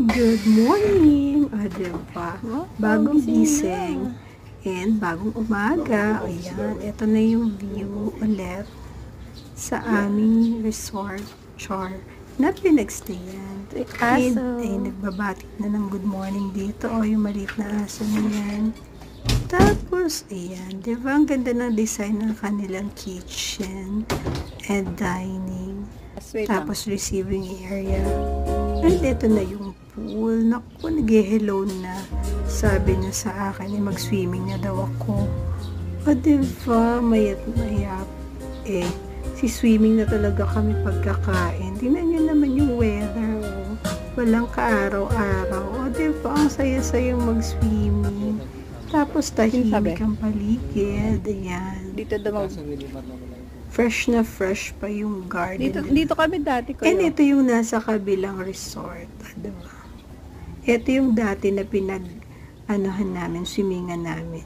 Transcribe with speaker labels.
Speaker 1: Good morning! O, diba? Bagong gising.
Speaker 2: gising
Speaker 1: And bagong umaga. Ayan, ito na yung view ulit sa aming resort char na pinagstayan. And ay nagbabati na ng good morning dito. O, yung maliit na aso na yan. Tapos, ayan, diba? Ang ganda ng design ng kanilang kitchen and dining. Tapos, receiving area. And ito na yung pool. Naku, nag-hello na. Sabi niya sa akin, mag-swimming na daw ako. O, diba? Mayat mayap. Si-swimming na talaga kami pagkakain. Tingnan niyo naman yung weather. Oh. Walang kaaraw-araw. O, diba? Ang saya-sayang mag-swimming. Tapos, tahimik ang paligid. Ayan.
Speaker 2: Dito daw.
Speaker 1: Fresh na fresh pa yung garden.
Speaker 2: Dito kami dati ko.
Speaker 1: And ito yung nasa kabilang resort. Diba? Ito yung dati na pinag-anuhan namin, swimingan namin.